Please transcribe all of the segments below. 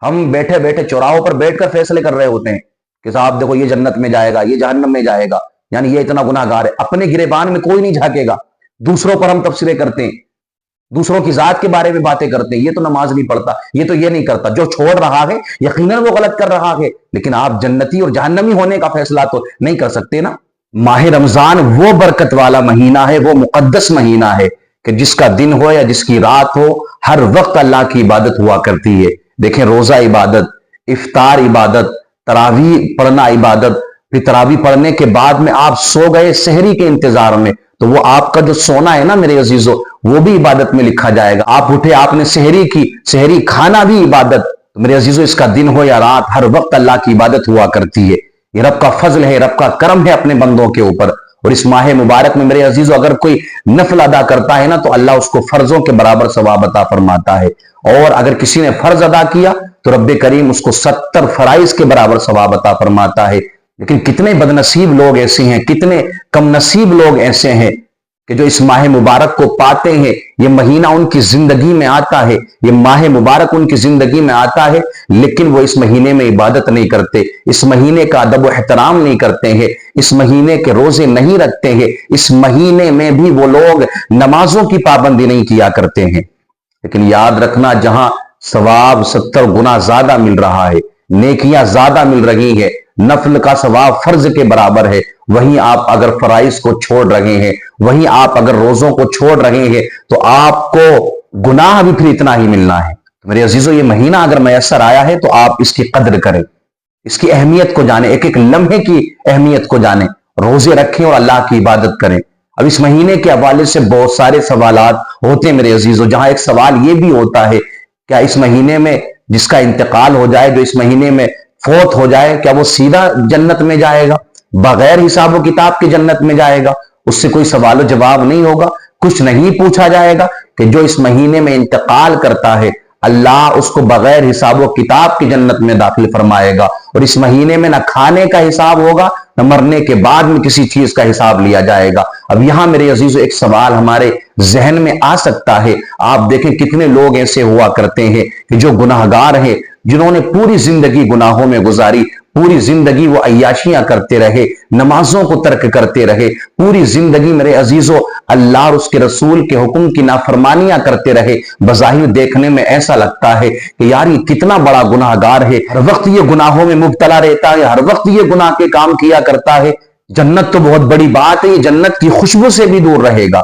ہم بیٹھے بیٹھے چوراہوں پر بیٹھ کر فیصلے کر رہے ہوتے ہیں کہ صاحب دیکھو یہ جنت میں جائے گا، یہ جہنم میں جائے گا، یعنی یہ اتنا گناہ گار ہے، اپنے گریبان میں کوئی نہیں جھانکے گا، دوسروں پر ہم تبصرے کرتے ہیں، دوسروں کی ذات کے بارے میں باتیں کرتے ہیں، یہ تو نماز نہیں پڑھتا، یہ تو یہ نہیں کرتا، جو چھوڑ رہا ہے یقیناً وہ غلط کر رہا ہے، لیکن آپ جنتی اور جہنمی ہونے کا فیصلہ تو نہیں کر سکتے نا۔ ماہ رمضان وہ برکت والا مہینہ ہے، وہ مقدس مہینہ ہے کہ جس کا دن ہو یا جس کی رات ہو، ہر وقت اللہ کی عبادت ہوا کرتی ہے۔ دیکھیں، روزہ عبادت، افطار عبادت، تراویح پڑھنا عبادت، پھر تراویح پڑھنے کے بعد میں آپ سو گئے سحری کے انتظار میں، تو وہ آپ کا جو سونا ہے نا میرے عزیزو، وہ بھی عبادت میں لکھا جائے گا۔ آپ اٹھے، آپ نے سحری کی، سحری کھانا بھی عبادت۔ تو میرے عزیزو، اس کا دن ہو یا رات، ہر وقت اللہ کی عبادت ہوا کرتی ہے۔ یہ رب کا فضل ہے، رب کا کرم ہے اپنے بندوں کے اوپر۔ اور اس ماہ مبارک میں میرے عزیزو اگر کوئی نفل ادا کرتا ہے نا تو اللہ اس کو فرضوں کے برابر ثواب عطا فرماتا ہے، اور اگر کسی نے فرض ادا کیا تو رب کریم اس کو 70 فرائض کے برابر ثواب عطا فرماتا ہے۔ لیکن کتنے بد نصیب لوگ ایسے ہیں، کتنے کم نصیب لوگ ایسے ہیں کہ جو اس ماہ مبارک کو پاتے ہیں، یہ مہینہ ان کی زندگی میں آتا ہے، یہ ماہ مبارک ان کی زندگی میں آتا ہے، لیکن وہ اس مہینے میں عبادت نہیں کرتے، اس مہینے کا ادب و احترام نہیں کرتے ہیں، اس مہینے کے روزے نہیں رکھتے ہیں، اس مہینے میں بھی وہ لوگ نمازوں کی پابندی نہیں کیا کرتے ہیں۔ لیکن یاد رکھنا، جہاں ثواب 70 گنا زیادہ مل رہا ہے، نیکیاں زیادہ مل رہی ہیں، نفل کا ثواب فرض کے برابر ہے، وہیں آپ اگر فرائض کو چھوڑ رہے ہیں، وہیں آپ اگر روزوں کو چھوڑ رہے ہیں، تو آپ کو گناہ بھی پھر اتنا ہی ملنا ہے۔ میرے عزیزو، یہ مہینہ اگر میسر آیا ہے تو آپ اس کی قدر کریں، اس کی اہمیت کو جانیں، ایک ایک لمحے کی اہمیت کو جانیں، روزے رکھیں اور اللہ کی عبادت کریں۔ اب اس مہینے کے حوالے سے بہت سارے سوالات ہوتے ہیں میرے عزیزو، جہاں ایک سوال یہ بھی ہوتا ہے، کیا اس مہینے میں جس کا انتقال ہو جائے، جو اس مہینے میں فوت ہو جائے، کیا وہ سیدھا جنت میں جائے گا، بغیر حساب و کتاب کے جنت میں جائے گا، اس سے کوئی سوال و جواب نہیں ہوگا، کچھ نہیں پوچھا جائے گا؟ کہ جو اس مہینے میں انتقال کرتا ہے، اللہ اس کو بغیر حساب و کتاب کی جنت میں داخل فرمائے گا، اور اس مہینے میں نہ کھانے کا حساب ہوگا، نہ مرنے کے بعد میں کسی چیز کا حساب لیا جائے گا۔ اب یہاں میرے عزیزو ایک سوال ہمارے ذہن میں آ سکتا ہے، آپ دیکھیں کتنے لوگ ایسے ہوا کرتے ہیں کہ جو گناہگار ہیں، جنہوں نے پوری زندگی گناہوں میں گزاری، پوری زندگی وہ عیاشیاں کرتے رہے، نمازوں کو ترک کرتے رہے، پوری زندگی میرے عزیزو اللہ اور اس کے رسول کے حکم کی نافرمانیاں کرتے رہے۔ بظاہر دیکھنے میں ایسا لگتا ہے کہ یار یہ کتنا بڑا گناہ گار ہے، ہر وقت یہ گناہوں میں مبتلا رہتا ہے، ہر وقت یہ گناہ کے کام کیا کرتا ہے، جنت تو بہت بڑی بات ہے، یہ جنت کی خوشبو سے بھی دور رہے گا۔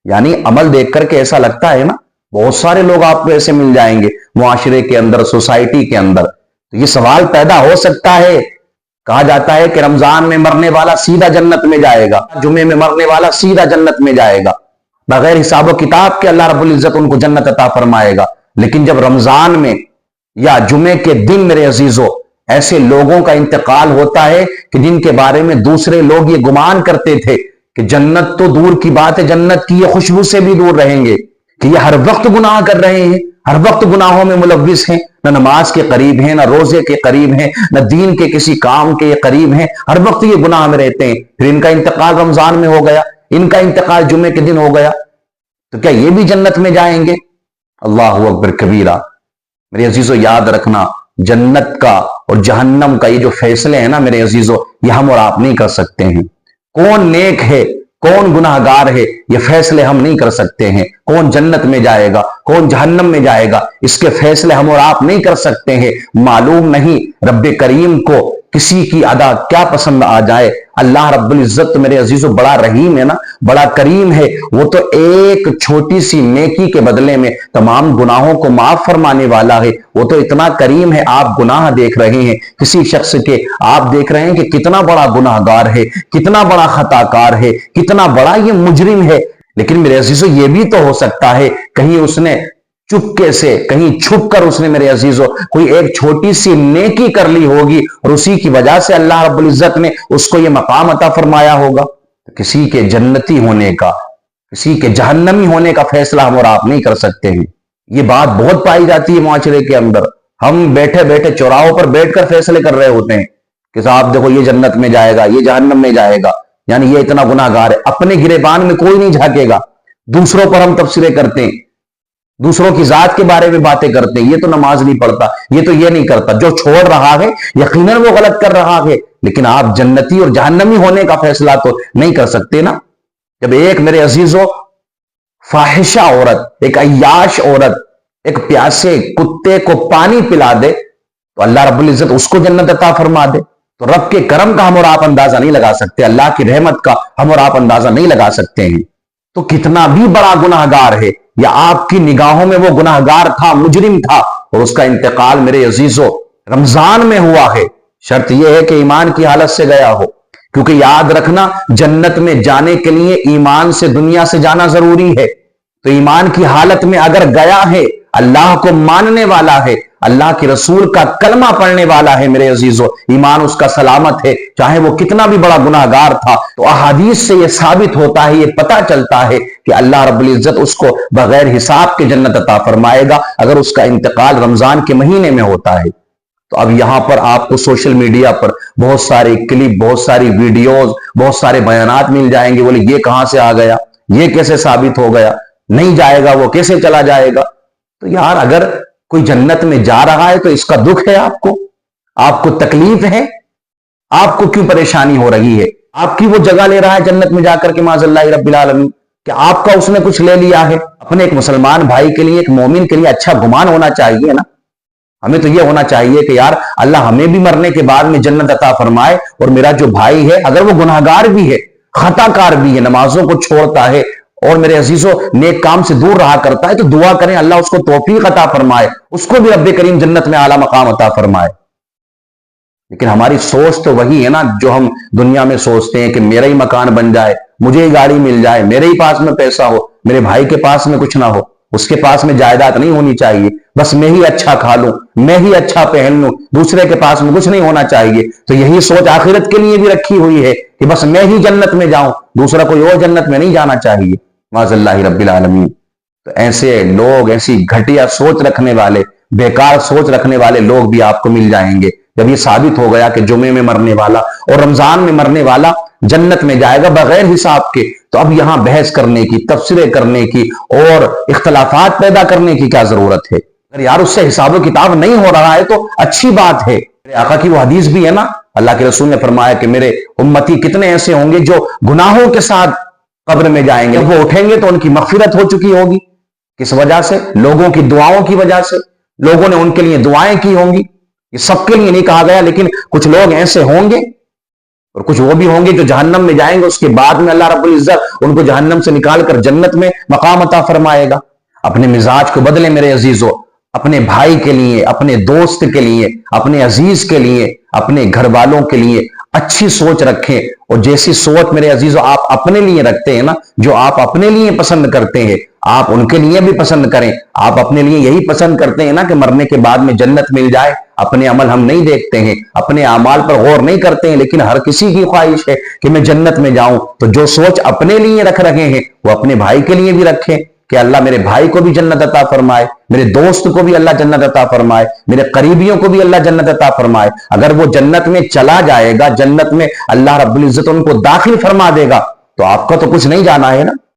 یعنی عمل دیکھ کر کے ایسا لگتا ہے نا، بہت سارے لوگ آپ کو ایسے مل جائیں گے معاشرے کے اندر، سوسائٹی کے اندر۔ تو یہ سوال پیدا ہو سکتا ہے، کہا جاتا ہے کہ رمضان میں مرنے والا سیدھا جنت میں جائے گا، جمعے میں مرنے والا سیدھا جنت میں جائے گا، بغیر حساب و کتاب کے اللہ رب العزت ان کو جنت عطا فرمائے گا۔ لیکن جب رمضان میں یا جمعے کے دن میرے عزیزو ایسے لوگوں کا انتقال ہوتا ہے کہ جن کے بارے میں دوسرے لوگ یہ گمان کرتے تھے کہ جنت تو دور کی بات ہے، جنت کی یہ خوشبو سے بھی دور رہیں گے، کہ یہ ہر وقت گناہ کر رہے ہیں، ہر وقت گناہوں میں ملوث ہیں، نہ نماز کے قریب ہیں، نہ روزے کے قریب ہیں، نہ دین کے کسی کام کے قریب ہیں، ہر وقت یہ گناہ میں رہتے ہیں، پھر ان کا انتقال رمضان میں ہو گیا، ان کا انتقال جمعے کے دن ہو گیا، تو کیا یہ بھی جنت میں جائیں گے؟ اللہ اکبر کبیرہ۔ میرے عزیزو یاد رکھنا، جنت کا اور جہنم کا یہ جو فیصلے ہیں نا میرے عزیزو، یہ ہم اور آپ نہیں کر سکتے ہیں۔ کون نیک ہے، کون گناہ گار ہے، یہ فیصلے ہم نہیں کر سکتے ہیں۔ کون جنت میں جائے گا، کون جہنم میں جائے گا، اس کے فیصلے ہم اور آپ نہیں کر سکتے ہیں۔ معلوم نہیں رب کریم کو کسی کی ادا کیا پسند آ جائے۔ اللہ رب العزت میرے عزیزو بڑا رحیم ہے نا، بڑا کریم ہے، وہ تو ایک چھوٹی سی نیکی کے بدلے میں تمام گناہوں کو معاف فرمانے والا ہے۔ وہ تو اتنا کریم ہے، آپ گناہ دیکھ رہے ہیں کسی شخص کے، آپ دیکھ رہے ہیں کہ کتنا بڑا گناہ گار ہے، کتنا بڑا خطا کار ہے، کتنا بڑا یہ مجرم ہے، لیکن میرے عزیزو یہ بھی تو ہو سکتا ہے کہیں اس نے چپکے سے، کہیں چھپ کر اس نے میرے عزیزو کوئی ایک چھوٹی سی نیکی کر لی ہوگی، اور اسی کی وجہ سے اللہ رب العزت نے اس کو یہ مقام عطا فرمایا ہوگا۔ کسی کے جنتی ہونے کا، کسی کے جہنمی ہونے کا فیصلہ ہم اور آپ نہیں کر سکتے ہیں۔ یہ بات بہت پائی جاتی ہے معاشرے کے اندر، ہم بیٹھے بیٹھے چوراہوں پر بیٹھ کر فیصلے کر رہے ہوتے ہیں کہ صاحب دیکھو یہ جنت میں جائے گا، یہ جہنم میں جائے گا، یعنی یہ اتنا گناہ گار ہے، اپنے گریبان میں کوئی نہیں جھانکے گا، دوسروں پر ہم تبصرے کرتے ہیں۔ دوسروں کی ذات کے بارے میں باتیں کرتے ہیں، یہ تو نماز نہیں پڑھتا، یہ تو یہ نہیں کرتا. جو چھوڑ رہا ہے یقیناً وہ غلط کر رہا ہے، لیکن آپ جنتی اور جہنمی ہونے کا فیصلہ تو نہیں کر سکتے نا. جب ایک میرے عزیزوں فاحشہ عورت، ایک عیاش عورت ایک پیاسے کتے کو پانی پلا دے تو اللہ رب العزت اس کو جنت عطا فرما دے. تو رب کے کرم کا ہم اور آپ اندازہ نہیں لگا سکتے، اللہ کی رحمت کا ہم اور آپ اندازہ نہیں لگا سکتے ہیں. تو کتنا بھی بڑا گناہ گار ہے، یا آپ کی نگاہوں میں وہ گناہ گار تھا، مجرم تھا، اور اس کا انتقال میرے عزیزوں رمضان میں ہوا ہے، شرط یہ ہے کہ ایمان کی حالت سے گیا ہو. کیونکہ یاد رکھنا، جنت میں جانے کے لیے ایمان سے دنیا سے جانا ضروری ہے. تو ایمان کی حالت میں اگر گیا ہے، اللہ کو ماننے والا ہے، اللہ کے رسول کا کلمہ پڑھنے والا ہے، میرے عزیزوں ایمان اس کا سلامت ہے، چاہے وہ کتنا بھی بڑا گناہ گار تھا. تو احادیث سے یہ ثابت ہوتا ہے، یہ پتا چلتا ہے کہ اللہ رب العزت اس کو بغیر حساب کے جنت عطا فرمائے گا اگر اس کا انتقال رمضان کے مہینے میں ہوتا ہے. تو اب یہاں پر آپ کو سوشل میڈیا پر بہت سارے کلپ، بہت ساری ویڈیوز، بہت سارے بیانات مل جائیں گے، بولے یہ کہاں سے آ گیا، یہ کیسے ثابت ہو گیا، نہیں جائے گا وہ کیسے چلا جائے گا. تو یار اگر کوئی جنت میں جا رہا ہے تو اس کا دکھ ہے، آپ کو تکلیف ہے، آپ کو کیوں پریشانی ہو رہی ہے؟ آپ کی وہ جگہ لے رہا ہے جنت میں جا کر کے معاذ اللہ رب العالمین، کہ آپ کا اس نے کچھ لے لیا ہے. اپنے ایک مسلمان بھائی کے لیے، ایک مومن کے لیے اچھا گمان ہونا چاہیے نا. ہمیں تو یہ ہونا چاہیے کہ یار اللہ ہمیں بھی مرنے کے بعد میں جنت عطا فرمائے، اور میرا جو بھائی ہے اگر وہ گناہ گار بھی ہے، خطا کار بھی ہے، نمازوں کو چھوڑتا ہے اور میرے عزیزوں نیک کام سے دور رہا کرتا ہے، تو دعا کریں اللہ اس کو توفیق عطا فرمائے، اس کو بھی رب کریم جنت میں اعلیٰ مقام عطا فرمائے. لیکن ہماری سوچ تو وہی ہے نا جو ہم دنیا میں سوچتے ہیں کہ میرا ہی مکان بن جائے، مجھے ہی گاڑی مل جائے، میرے ہی پاس میں پیسہ ہو، میرے بھائی کے پاس میں کچھ نہ ہو، اس کے پاس میں جائیداد نہیں ہونی چاہیے، بس میں ہی اچھا کھا لوں، میں ہی اچھا پہن لوں، دوسرے کے پاس میں کچھ نہیں ہونا چاہیے. تو یہی سوچ آخرت کے لیے بھی رکھی ہوئی ہے کہ بس میں ہی جنت میں جاؤں، دوسرا کوئی اور جنت میں نہیں جانا چاہیے معاذ اللہ رب العالمین. تو ایسے لوگ، ایسی گھٹیا سوچ رکھنے والے، بیکار سوچ رکھنے والے لوگ بھی آپ کو مل جائیں گے. جب یہ ثابت ہو گیا کہ جمعے میں مرنے والا اور رمضان میں مرنے والا جنت میں جائے گا بغیر حساب کے، تو اب یہاں بحث کرنے کی، تفسیریں کرنے کی اور اختلافات پیدا کرنے کی کیا ضرورت ہے؟ اگر یار اس سے حساب و کتاب نہیں ہو رہا ہے تو اچھی بات ہے. میرے آقا کی وہ حدیث بھی ہے نا، اللہ کے رسول نے فرمایا کہ میرے امتی کتنے ایسے ہوں گے جو گناہوں کے ساتھ قبر میں جائیں گے، جب وہ اٹھیں گے تو ان کی مغفرت ہو چکی ہوگی. کس وجہ سے؟ لوگوں کی دعاؤں کی وجہ سے، لوگوں نے ان کے لیے دعائیں کی ہوں گی. یہ سب کے لیے نہیں کہا گیا، لیکن کچھ لوگ ایسے ہوں گے اور کچھ وہ بھی ہوں گے جو جہنم میں جائیں گے، اس کے بعد میں اللہ رب العزت ان کو جہنم سے نکال کر جنت میں مقام عطا فرمائے گا. اپنے مزاج کو بدلیں میرے عزیزوں، اپنے بھائی کے لیے، اپنے دوست کے لیے، اپنے عزیز کے لیے، اپنے گھر والوں کے لیے اچھی سوچ رکھیں. اور جیسی سوچ میرے عزیزوں آپ اپنے لیے رکھتے ہیں نا، جو آپ اپنے لیے پسند کرتے ہیں آپ ان کے لیے بھی پسند کریں. آپ اپنے لیے یہی پسند کرتے ہیں نا کہ مرنے کے بعد میں جنت مل جائے. اپنے عمل ہم نہیں دیکھتے ہیں، اپنے اعمال پر غور نہیں کرتے ہیں، لیکن ہر کسی کی خواہش ہے کہ میں جنت میں جاؤں. تو جو سوچ اپنے لیے رکھ رہے ہیں وہ اپنے بھائی کے لیے بھی رکھیں کہ اللہ میرے بھائی کو بھی جنت عطا فرمائے، میرے دوست کو بھی اللہ جنت عطا فرمائے، میرے قریبیوں کو بھی اللہ جنت عطا فرمائے. اگر وہ جنت میں چلا جائے گا، جنت میں اللہ رب العزت ان کو داخل فرما دے گا، تو آپ کا تو کچھ نہیں جانا ہے نا.